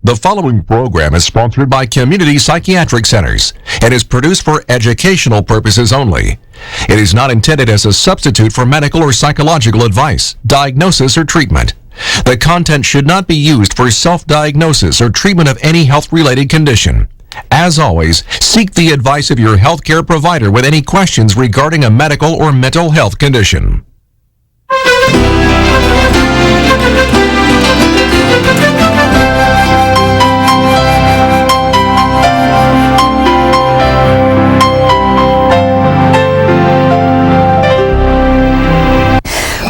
The following program is sponsored by Community Psychiatric Centers and is produced for educational purposes only. It is not intended as a substitute for medical or psychological advice, diagnosis, or treatment. The content should not be used for self-diagnosis or treatment of any health-related condition. As always, seek the advice of your healthcare provider with any questions regarding a medical or mental health condition.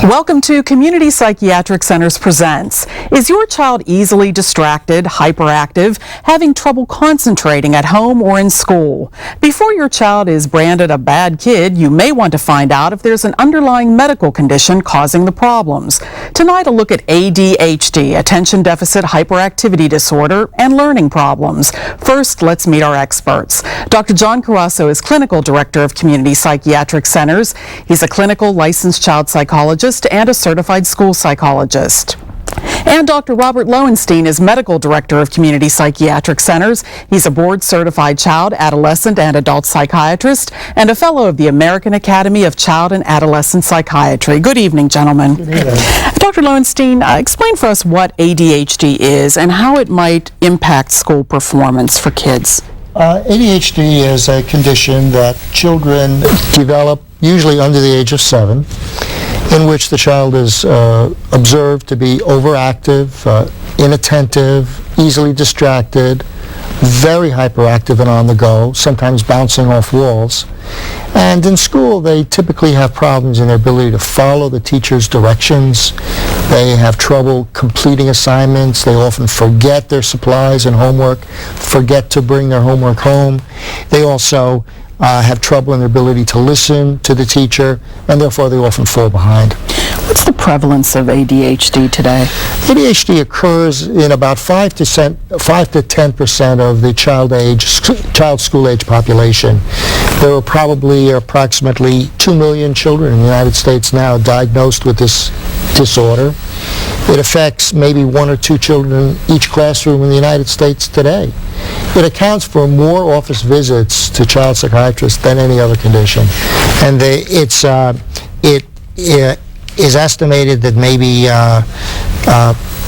Welcome to Community Psychiatric Centers Presents. Is your child easily distracted, hyperactive, having trouble concentrating at home or in school? Before your child is branded a bad kid, you may want to find out if there's an underlying medical condition causing the problems. Tonight, a look at ADHD, Attention Deficit Hyperactivity Disorder, and learning problems. First, let's meet our experts. Dr. John Carasso is Clinical Director of Community Psychiatric Centers. He's a clinical licensed child psychologist and a certified school psychologist. And Dr. Robert Lowenstein is Medical Director of Community Psychiatric Centers. He's a board-certified child, adolescent, and adult psychiatrist and a fellow of the American Academy of Child and Adolescent Psychiatry. Good evening, gentlemen. Good evening. Dr. Lowenstein, explain for us what ADHD is and how it might impact school performance for kids. ADHD is a condition that children develop usually under the age of 7, in which the child is observed to be overactive, inattentive, easily distracted, very hyperactive and on the go, sometimes bouncing off walls. And in school, they typically have problems in their ability to follow the teacher's directions. They have trouble completing assignments. They often forget their supplies and homework, forget to bring their homework home. They also have trouble in their ability to listen to the teacher, and therefore they often fall behind. What's the prevalence of ADHD today? ADHD occurs in about 5 to 10% of the child school-age population. There are probably approximately 2 million children in the United States now diagnosed with this disorder. It affects maybe 1 or 2 children in each classroom in the United States today. It accounts for more office visits to child psychiatrists than any other condition. And it is estimated that maybe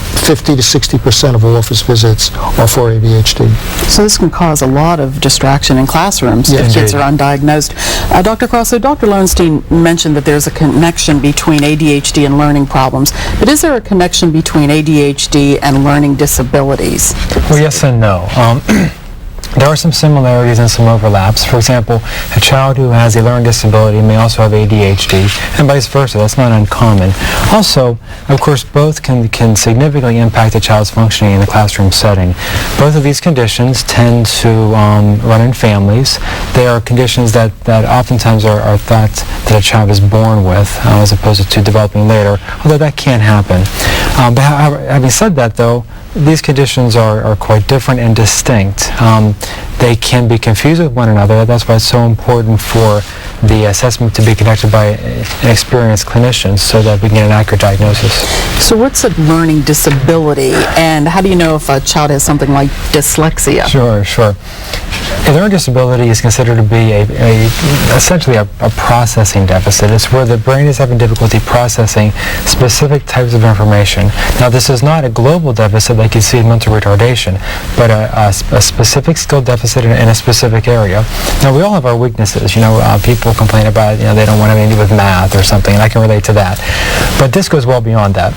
50 to 60% of all office visits are for ADHD. So this can cause a lot of distraction in classrooms if kids are undiagnosed. Dr. Carasso, Dr. Lowenstein mentioned that there's a connection between ADHD and learning problems, but is there a connection between ADHD and learning disabilities? Well, yes and no. There are some similarities and some overlaps. For example, a child who has a learning disability may also have ADHD, and vice versa. That's not uncommon. Also, of course, both can significantly impact a child's functioning in the classroom setting. Both of these conditions tend to run in families. They are conditions that oftentimes are thought that a child is born with, as opposed to developing later, although that can happen. But having said that, though, these conditions are quite different and distinct. They can be confused with one another. That's why it's so important for the assessment to be conducted by an experienced clinician so that we can get an accurate diagnosis. So what's a learning disability, and how do you know if a child has something like dyslexia? Sure. A learning disability is considered to be essentially a processing deficit. It's where the brain is having difficulty processing specific types of information. Now, this is not a global deficit like you see in mental retardation, but a specific skill deficit in a specific area. Now, we all have our weaknesses. People complain about, they don't want anything to do with math or something, and I can relate to that. But this goes well beyond that.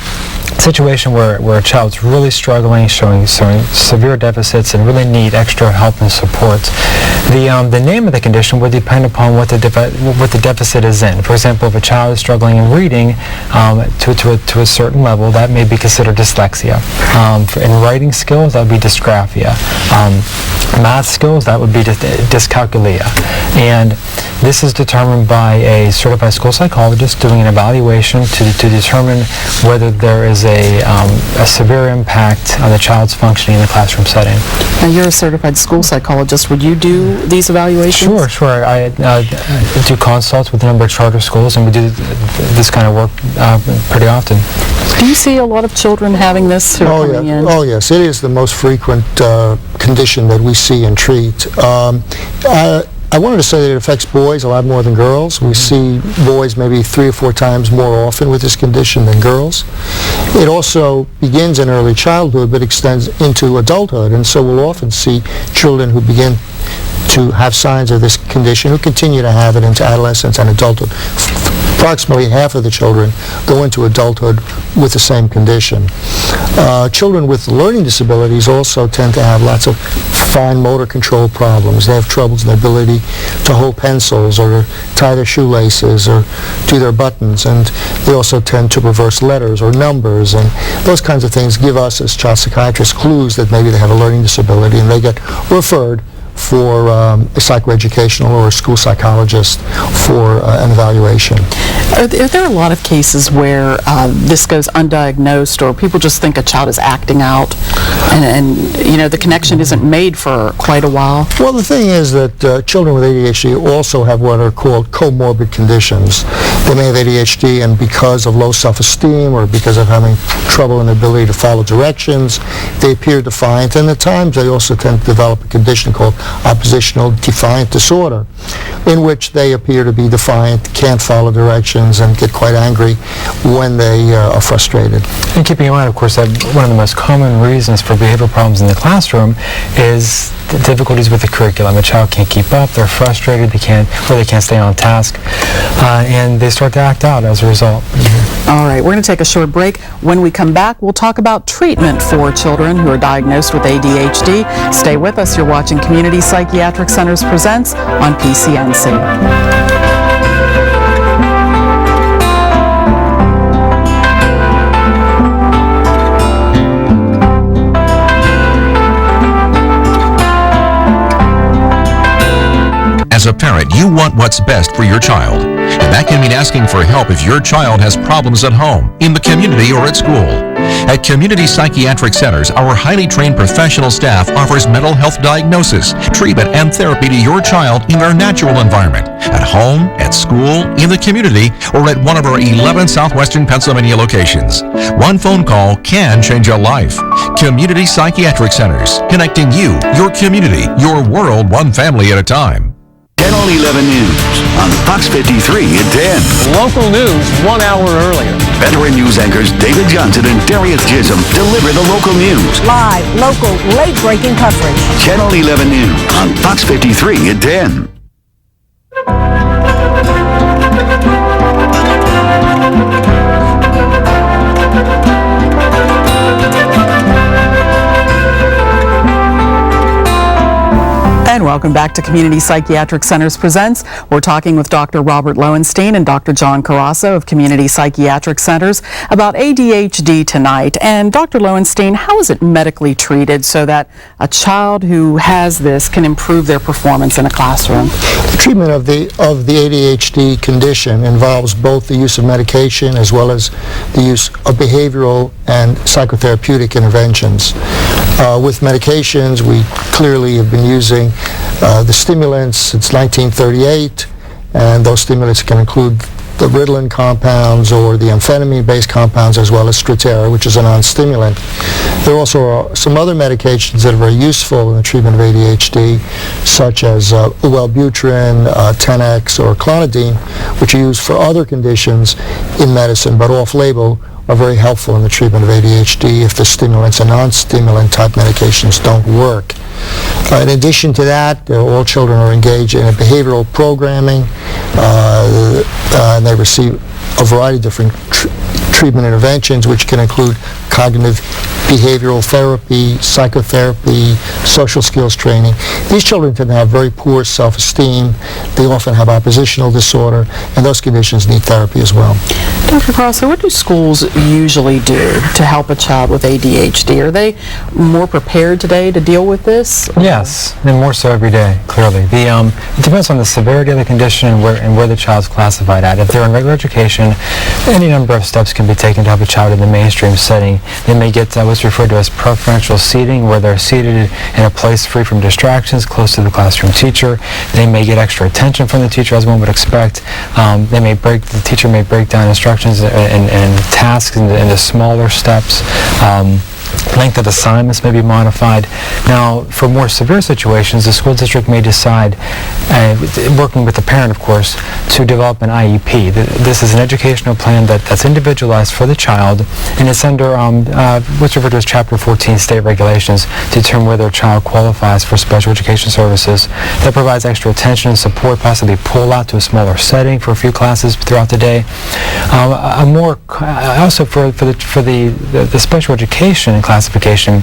Situation where a child's really struggling, showing severe deficits and really need extra help and support. The name of the condition would depend upon what the deficit is in. For example, if a child is struggling in reading to a certain level, that may be considered dyslexia. In writing skills, that would be dysgraphia. Math skills, that would be dyscalculia. And this is determined by a certified school psychologist doing an evaluation to determine whether there is cause a severe impact on the child's functioning in the classroom setting. Now, you're a certified school psychologist. Would you do these evaluations? Sure. I do consults with a number of charter schools, and we do this kind of work pretty often. Do you see a lot of children having this who are coming in? Oh, yes. It is the most frequent condition that we see and treat. I wanted to say that it affects boys a lot more than girls. We see boys maybe 3 or 4 times more often with this condition than girls. It also begins in early childhood but extends into adulthood, and so we'll often see children who begin to have signs of this condition who continue to have it into adolescence and adulthood. Approximately half of the children go into adulthood with the same condition. Children with learning disabilities also tend to have lots of fine motor control problems. They have troubles in their ability to hold pencils or tie their shoelaces or do their buttons, and they also tend to reverse letters or numbers, and those kinds of things give us as child psychiatrists clues that maybe they have a learning disability, and they get referred for a psychoeducational or a school psychologist for an evaluation. Are there a lot of cases where this goes undiagnosed, or people just think a child is acting out and you know, the connection isn't made for quite a while? Well, the thing is that children with ADHD also have what are called comorbid conditions. They may have ADHD, and because of low self-esteem or because of having trouble in their ability to follow directions, they appear defiant, and at times they also tend to develop a condition called oppositional defiant disorder, in which they appear to be defiant, can't follow directions, and get quite angry when they are frustrated. And keeping in mind, of course, that one of the most common reasons for behavioral problems in the classroom is the difficulties with the curriculum. A child can't keep up, they're frustrated, they can't stay on task, and they start to act out as a result. All right, we're going to take a short break. When we come back, we'll talk about treatment for children who are diagnosed with ADHD. Stay with us. You're watching Community Psychiatric Centers Presents on PCNC. As a parent, you want what's best for your child. And that can mean asking for help if your child has problems at home, in the community, or at school. At Community Psychiatric Centers, our highly trained professional staff offers mental health diagnosis, treatment, and therapy to your child in their natural environment, at home, at school, in the community, or at one of our 11 southwestern Pennsylvania locations. One phone call can change a life. Community Psychiatric Centers, connecting you, your community, your world, one family at a time. Channel 11 News on Fox 53 at 10. Local news 1 hour earlier. Veteran news anchors David Johnson and Darius Chisholm deliver the local news. Live, local, late-breaking coverage. Channel 11 News on Fox 53 at 10. And welcome back to Community Psychiatric Centers Presents. We're talking with Dr. Robert Lowenstein and Dr. John Carasso of Community Psychiatric Centers about ADHD tonight. And Dr. Lowenstein, how is it medically treated so that a child who has this can improve their performance in a classroom? The treatment of the ADHD condition involves both the use of medication as well as the use of behavioral and psychotherapeutic interventions. With medications, we clearly have been using the stimulants since 1938, and those stimulants can include the Ritalin compounds or the amphetamine-based compounds, as well as Strattera, which is a non-stimulant. There also are some other medications that are very useful in the treatment of ADHD, such as Wellbutrin, Tenex, or Clonidine, which are used for other conditions in medicine, but off-label are very helpful in the treatment of ADHD if the stimulants and non-stimulant type medications don't work. In addition to that, all children are engaged in a behavioral programming, and they receive a variety of different treatment interventions, which can include cognitive behavioral therapy, psychotherapy, social skills training. These children tend to have very poor self-esteem. They often have oppositional disorder, and those conditions need therapy as well. Dr. Crossley, what do schools usually do to help a child with ADHD? Are they more prepared today to deal with this? Yes, and more so every day, clearly. It depends on the severity of the condition and where the child's classified at. If they're in regular education, any number of steps can be taken to help a child in the mainstream setting. They may get what's referred to as preferential seating, where they're seated in a place free from distractions, close to the classroom teacher. They may get extra attention from the teacher, as one would expect. The teacher may break down instructions and tasks into smaller steps. Length of assignments may be modified. Now, for more severe situations, the school district may decide, working with the parent, of course, to develop an IEP. This is an educational plan that's individualized for the child, and it's under what's referred to as Chapter 14 state regulations to determine whether a child qualifies for special education services. That provides extra attention and support, possibly pull out to a smaller setting for a few classes throughout the day. Also for the special education classification,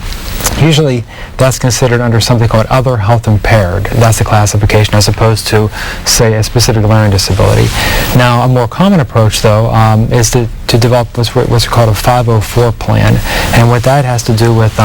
usually that's considered under something called other health impaired. That's the classification, as opposed to, say, a specific learning disability. Now, a more common approach, though, is to develop what's called a 504 plan, and what that has to do with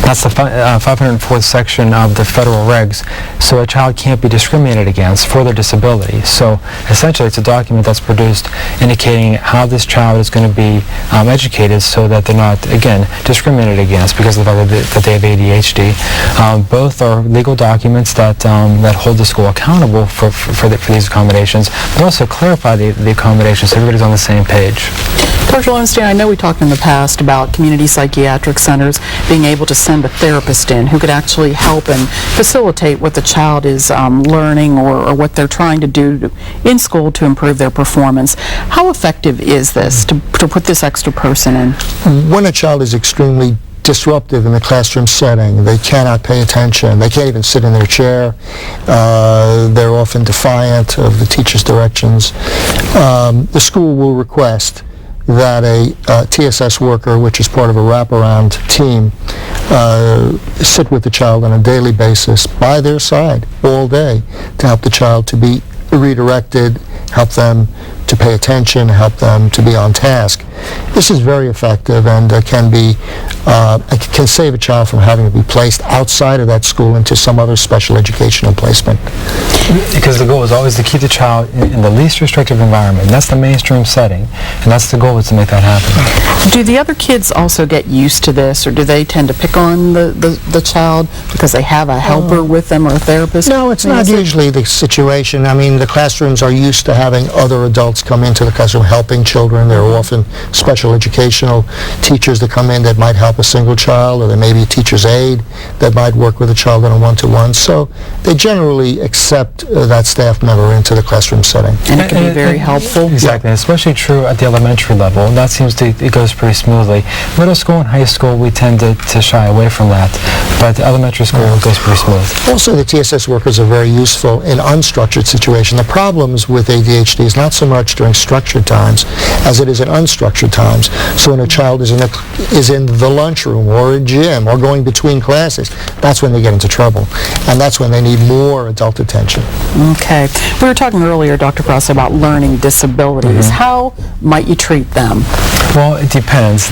that's the 504th section of the federal regs, so a child can't be discriminated against for their disability. So essentially it's a document that's produced indicating how this child is going to be educated so that they're not, again, discriminated against because of the fact that they have ADHD. Both are legal documents that hold the school accountable for these accommodations, but also clarify the accommodations so everybody's on the same page. Dr. Lowenstein, I know we talked in the past about community psychiatric centers being able to send a therapist in who could actually help and facilitate what the child is learning or what they're trying to do in school to improve their performance. How effective is this to put this extra person in? When a child is extremely disruptive in the classroom setting, they cannot pay attention, they can't even sit in their chair, they're often defiant of the teacher's directions, the school will request that a TSS worker, which is part of a wraparound team, sit with the child on a daily basis by their side all day to help the child to be redirected, help them to pay attention, help them to be on task. This is very effective and can save a child from having to be placed outside of that school into some other special educational placement. Because the goal is always to keep the child in the least restrictive environment. And that's the mainstream setting, and that's the goal, is to make that happen. Do the other kids also get used to this, or do they tend to pick on the child because they have a helper with them or a therapist? No, it's not usually the situation. I mean, the classrooms are used to having other adults come into the classroom helping children. There are often special educational teachers that come in that might help a single child, or there may be a teacher's aide that might work with a child on a one-to-one. So they generally accept that staff member into the classroom setting. And it can be very helpful. Exactly, especially true at the elementary level, and that seems it goes pretty smoothly. Middle school and high school, we tend to shy away from that, but elementary school, it goes pretty smooth. Also, the TSS workers are very useful in unstructured situations. The problems with ADHD is not so much during structured times as it is in unstructured times. So when a child is in the lunchroom or a gym or going between classes, that's when they get into trouble, and that's when they need more adult attention. Okay. We were talking earlier, Dr. Cross, about learning disabilities. How might you treat them? Well, it depends.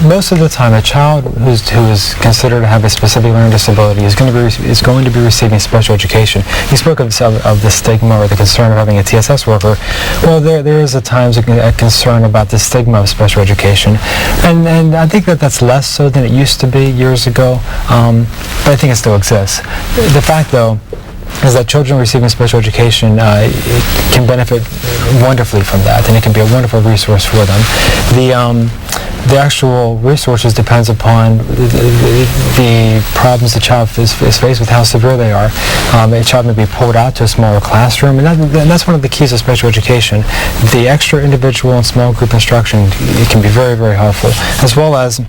Most of the time, a child who is considered to have a specific learning disability is going to be receiving special education. You spoke of the stigma or the concern of having a TSS worker. Well, there is at times a concern about the stigma of special education, and I think that's less so than it used to be years ago, but I think it still exists. The fact, though, is that children receiving special education can benefit wonderfully from that, and it can be a wonderful resource for them. The actual resources depends upon the problems the child is faced with, how severe they are. A child may be pulled out to a smaller classroom, and that's one of the keys of special education. The extra individual and small group instruction, it can be very, very helpful, as well as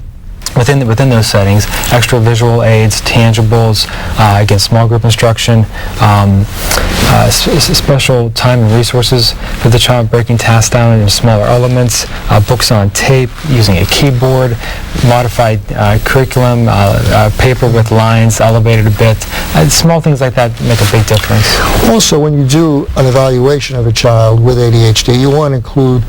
within those settings, extra visual aids, tangibles, again, small group instruction, special time and resources for the child, breaking tasks down into smaller elements, books on tape, using a keyboard, modified curriculum, paper with lines elevated a bit. Small things like that make a big difference. Also, when you do an evaluation of a child with ADHD, you want to include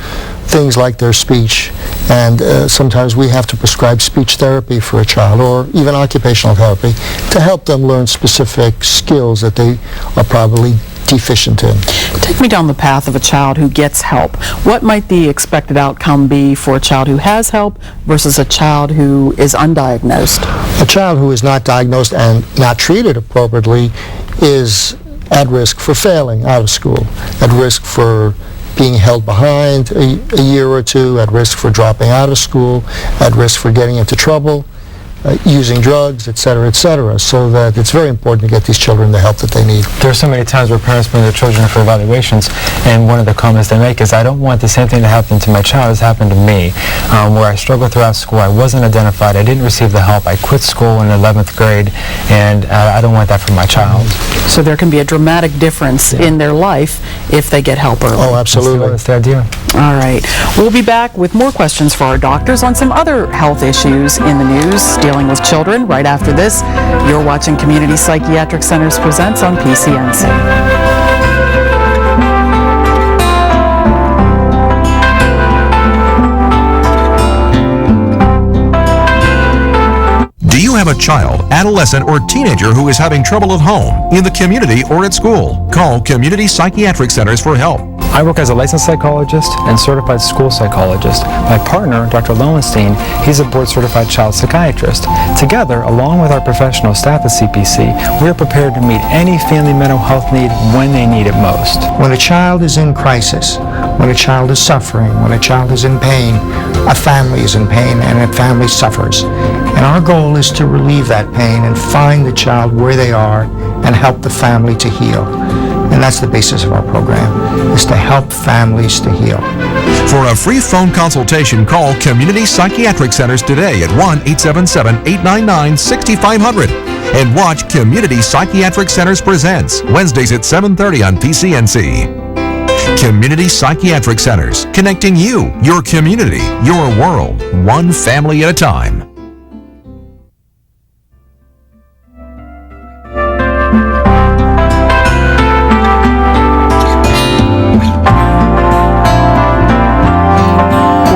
things like their speech, and sometimes we have to prescribe speech therapy for a child, or even occupational therapy, to help them learn specific skills that they are probably deficient in. Take me down the path of a child who gets help. What might the expected outcome be for a child who has help versus a child who is undiagnosed? A child who is not diagnosed and not treated appropriately is at risk for failing out of school, at risk for being held behind a year or two, at risk for dropping out of school, at risk for getting into trouble, using drugs, etc., etc. So that it's very important to get these children the help that they need. There are so many times where parents bring their children for evaluations, and one of the comments they make is, I don't want the same thing to happen to my child as happened to me, where I struggled throughout school, I wasn't identified, I didn't receive the help, I quit school in 11th grade, and I don't want that for my child. So there can be a dramatic difference in their life if they get help early. Oh, absolutely. That's the idea. All right. We'll be back with more questions for our doctors on some other health issues in the news dealing with children right after this. You're watching Community Psychiatric Centers Presents on PCNC. Do you have a child, adolescent, or teenager who is having trouble at home, in the community, or at school? Call Community Psychiatric Centers for help. I work as a licensed psychologist and certified school psychologist. My partner, Dr. Lowenstein, he's a board-certified child psychiatrist. Together, along with our professional staff at CPC, we are prepared to meet any family mental health need when they need it most. When a child is in crisis, when a child is suffering, when a child is in pain, a family is in pain and a family suffers. And our goal is to relieve that pain and find the child where they are and help the family to heal. And that's the basis of our program, is to help families to heal. For a free phone consultation, call Community Psychiatric Centers today at 1-877-899-6500 and watch Community Psychiatric Centers Presents Wednesdays at 7:30 on PCNC. Community Psychiatric Centers, connecting you, your community, your world, one family at a time.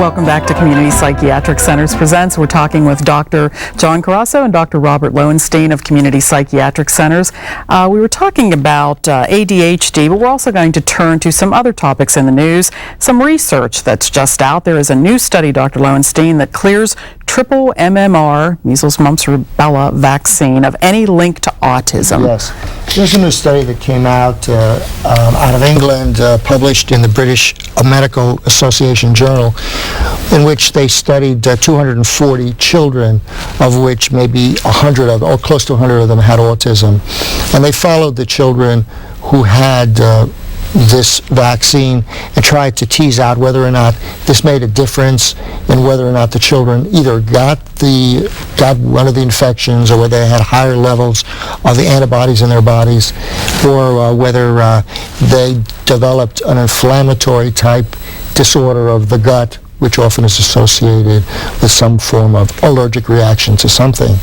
Welcome back to Community Psychiatric Centers Presents. We're talking with Dr. John Carasso and Dr. Robert Lowenstein of Community Psychiatric Centers. We were talking about ADHD, but we're also going to turn to some other topics in the news. Some research that's just out. There is a new study, Dr. Lowenstein, that clears triple MMR, measles, mumps, rubella vaccine of any link to autism. Yes. There's a new study that came out of England, published in the British Medical Association Journal, in which they studied 240 children, of which maybe 100 of them, or close to 100 of them, had autism. And they followed the children who had this vaccine and tried to tease out whether or not this made a difference in whether or not the children either got one of the infections, or whether they had higher levels of the antibodies in their bodies, or whether they developed an inflammatory type disorder of the gut, which often is associated with some form of allergic reaction to something.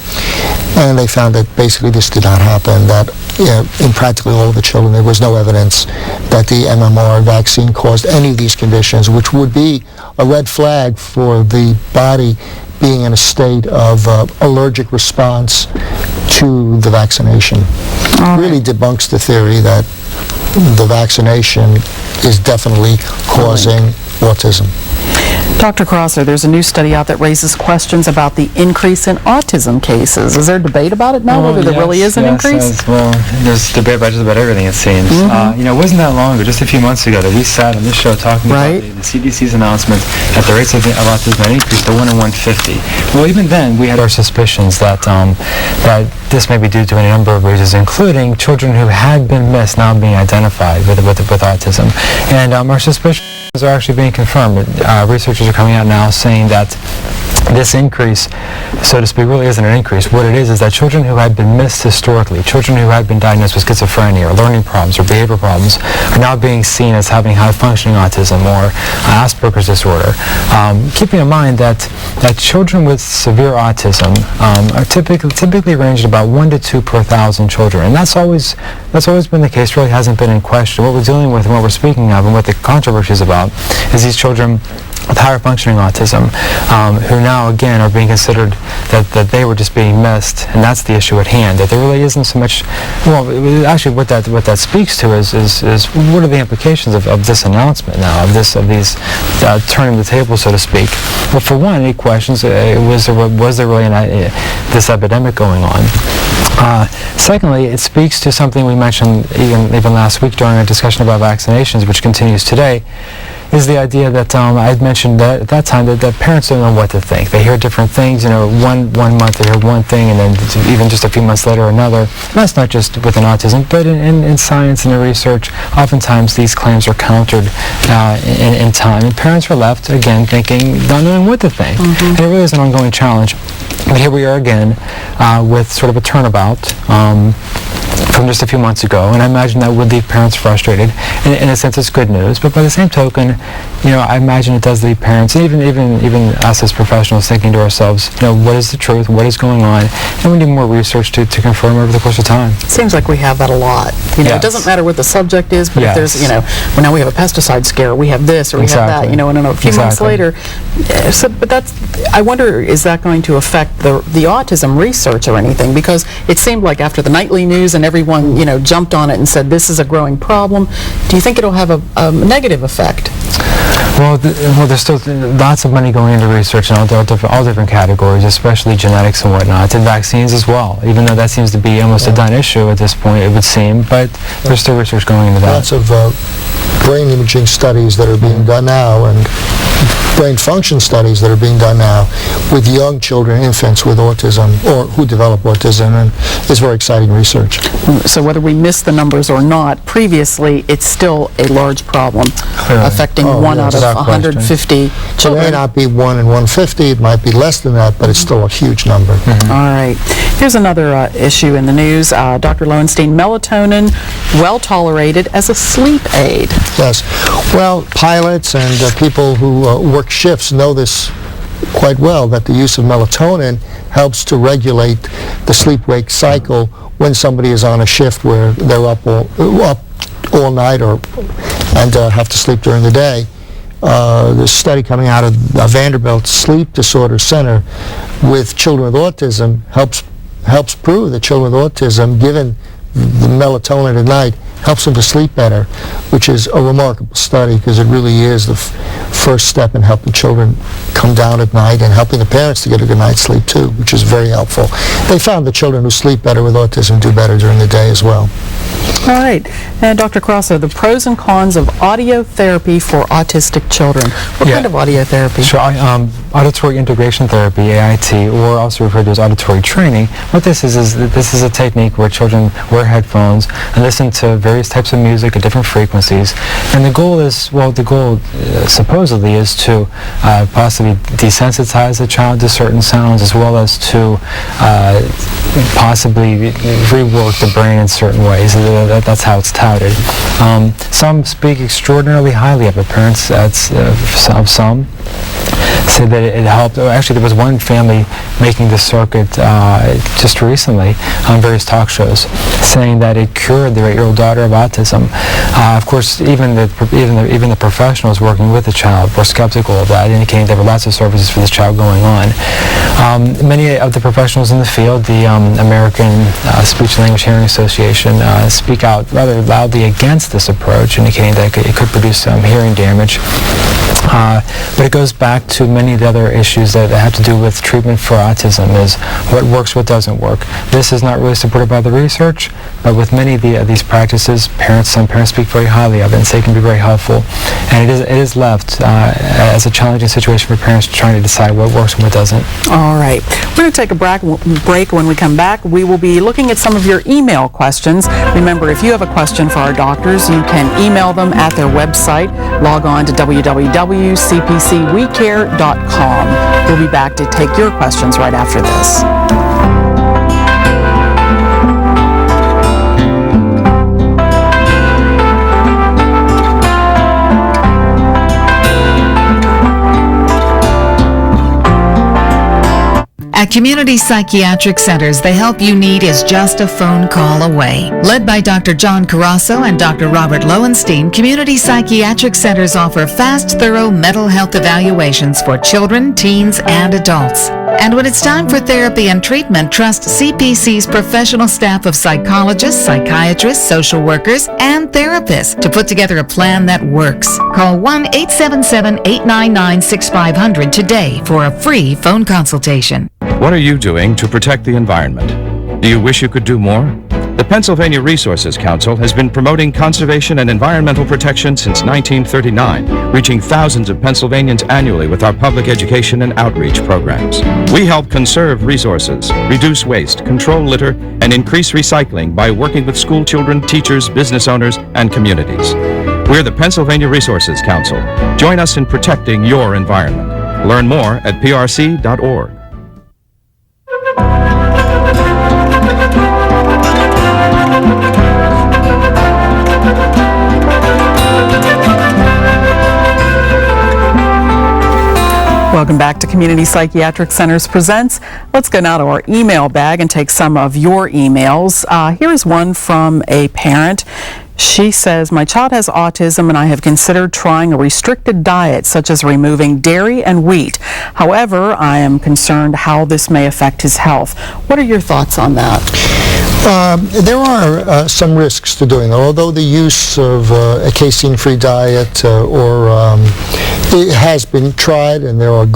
And they found that basically this did not happen, that in practically all of the children there was no evidence that the MMR vaccine caused any of these conditions, which would be a red flag for the body being in a state of allergic response to the vaccination. Really debunks the theory that the vaccination is definitely causing autism. Dr. Carasso, there's a new study out that raises questions about the increase in autism cases. Is there debate about it now, whether there really is an increase? Well, there's debate about just about everything, it seems. It wasn't that long ago, just a few months ago, that we sat on this show talking about the CDC's announcement that the rates of autism had increased to 1 in 150. Well, even then, we had our suspicions that that this may be due to a number of reasons, including children who had been missed now being identified with autism. And our suspicions are actually being confirmed. Researchers are coming out now saying that this increase, so to speak, really isn't an increase. What it is that children who had been missed historically, children who had been diagnosed with schizophrenia or learning problems or behavior problems, are now being seen as having high-functioning autism or Asperger's disorder. Keeping in mind that children with severe autism are typically ranged about 1 to 2 per 1,000 children, and that's always been the case. Really hasn't been in question. What we're dealing with and what we're speaking of and what the controversy is about is these children with higher functioning autism, who now again are being considered that they were just being missed, and that's the issue at hand. That there really isn't so much. Well, actually, what that speaks to is what are the implications of this announcement now, of these turning the table, so to speak. Well, for one, it questions was there really this epidemic going on? Secondly, it speaks to something we mentioned even last week during a discussion about vaccinations, which continues today. Is the idea that I had mentioned at that time that parents don't know what to think. They hear different things. One month they hear one thing, and then even just a few months later another. And that's not just within autism, but in science and in research. Oftentimes these claims are countered in time, and parents are left again thinking, not knowing what to think. And it really is an ongoing challenge. But here we are again with sort of a turnabout from just a few months ago, and I imagine that would leave parents frustrated. In a sense, it's good news, but by the same token, I imagine it does leave parents, and even us as professionals, thinking to ourselves, what is the truth, what is going on, and we need more research to confirm over the course of time. Seems like we have that a lot. Yes. It doesn't matter what the subject is, but Yes. if there's, well, now we have a pesticide scare, we have this, or we have that, Exactly. and a few months later. But I wonder, is that going to affect the autism research or anything? Because it seemed like after the nightly news and everyone, jumped on it and said this is a growing problem, do you think it'll have a negative effect? Well, there's still lots of money going into research in all different categories, especially genetics and whatnot, and vaccines as well, even though that seems to be almost a done issue at this point, it would seem, but there's still research going into that. Lots of brain imaging studies that are being done now, and brain function studies that are being done now with young children, infants with autism, or who develop autism, and it's very exciting research. So whether we miss the numbers or not, previously it's still a large problem, affecting 1 out of 150 So it children. may not be 1 in 150, it might be less than that, but it's still a huge number. All right. Here's another issue in the news. Dr. Lowenstein, melatonin, well tolerated as a sleep aid. Yes. Well, pilots and people who work shifts know this quite well, that the use of melatonin helps to regulate the sleep-wake cycle when somebody is on a shift where they're up all night and have to sleep during the day. There's a study coming out of Vanderbilt Sleep Disorder Center with children with autism helps prove that children with autism, given the melatonin at night, helps them to sleep better, which is a remarkable study because it really is the first step in helping children come down at night and helping the parents to get a good night's sleep too, which is very helpful. They found that children who sleep better with autism do better during the day as well. All right. And Dr. Crosso, the pros and cons of audio therapy for autistic children. What kind of audio therapy? Sure. Auditory integration therapy, AIT, or also referred to as auditory training. What this is this is a technique where children wear headphones and listen to various types of music at different frequencies. And the goal is, supposedly is to possibly desensitize the child to certain sounds, as well as to possibly rework the brain in certain ways. That's how it's touted. Some speak extraordinarily highly of it. Parents of some say that it helped. Actually, there was one family making the circuit just recently on various talk shows, saying that it cured their 8-year-old daughter of autism. Of course, even the professionals working with the child were skeptical of that, indicating there were lots of services for this child going on. Many of the professionals in the field, the American Speech and Language Hearing Association, speak out rather loudly against this approach, indicating that it could produce hearing damage. But it goes back to many of the other issues that have to do with treatment for autism, is what works, what doesn't work. This is not really supported by the research, but with many of these practices, some parents speak very highly of it and say it can be very helpful. And it is left as a challenging situation for parents trying to decide what works and what doesn't. All right. We're going to take a break. When we come back, we will be looking at some of your email questions. Remember, if you have a question for our doctors, you can email them at their website. Log on to www.cpcwecare.org. CPC.com. We'll be back to take your questions right after this. At community psychiatric centers, the help you need is just a phone call away. Led by Dr. John Carasso and Dr. Robert Lowenstein, community psychiatric centers offer fast, thorough mental health evaluations for children, teens, and adults. And when it's time for therapy and treatment, trust CPC's professional staff of psychologists, psychiatrists, social workers, and therapists to put together a plan that works. Call 1-877-899-6500 today for a free phone consultation. What are you doing to protect the environment? Do you wish you could do more? The Pennsylvania Resources Council has been promoting conservation and environmental protection since 1939, reaching thousands of Pennsylvanians annually with our public education and outreach programs. We help conserve resources, reduce waste, control litter, and increase recycling by working with school children, teachers, business owners, and communities. We're the Pennsylvania Resources Council. Join us in protecting your environment. Learn more at prc.org. Welcome back to Community Psychiatric Centers Presents. Let's go now to our email bag and take some of your emails. Here is one from a parent. She says, my child has autism and I have considered trying a restricted diet such as removing dairy and wheat. However, I am concerned how this may affect his health. What are your thoughts on that? There are some risks to doing that. Although the use of a casein-free diet it has been tried, and there are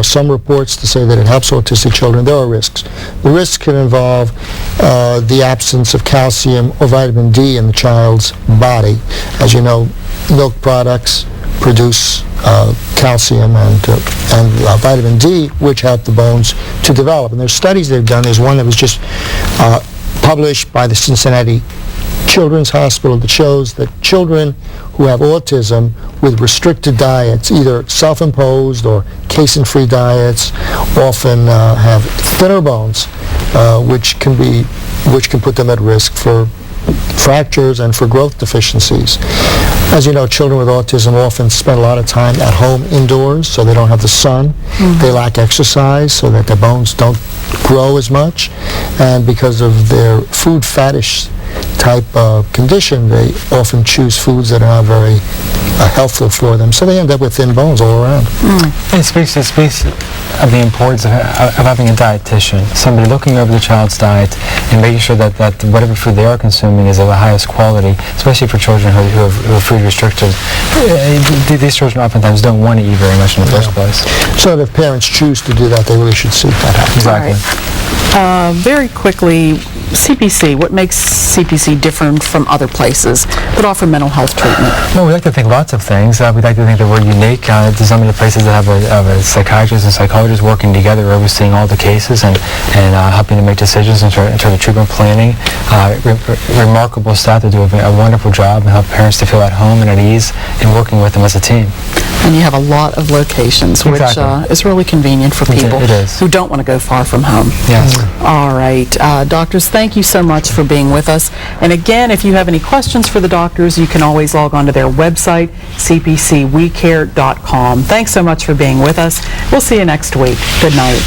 some reports to say that it helps autistic children. There are risks. The risks can involve the absence of calcium or vitamin D in the child's body. As you know, milk products produce calcium and vitamin D, which help the bones to develop. And there's studies they've done. There's one that was just published by the Cincinnati Children's Hospital that shows that children who have autism with restricted diets, either self-imposed or casein-free diets, often have thinner bones, which can put them at risk for fractures and for growth deficiencies. As you know, children with autism often spend a lot of time at home indoors, so they don't have the sun. Mm-hmm. They lack exercise, so that their bones don't grow as much. And because of their food fetish type of condition, they often choose foods that are not very helpful for them. So they end up with thin bones all around. Mm. It speaks of the importance of having a dietitian, somebody looking over the child's diet and making sure that whatever food they are consuming is of the highest quality, especially for children who are food restricted. These children oftentimes don't want to eat very much in the first place. So if parents choose to do that, they really should seek that out. Exactly. Right. Very quickly, CPC, what makes CPC different from other places that offer mental health treatment? Well, we like to think lots of things. We'd like to think that we're unique. There's so many places that have a psychiatrist and psychologist working together, overseeing all the cases and helping to make decisions in terms of treatment planning. Remarkable staff that do a wonderful job and help parents to feel at home and at ease in working with them as a team. And you have a lot of locations, which is really convenient for people who don't want to go far from home. Yes. All right. Doctors, thank you so much for being with us. And again, if you have any questions for the doctors, you can always log on to their website, cpcwecare.com. Thanks so much for being with us. We'll see you next week. Good night.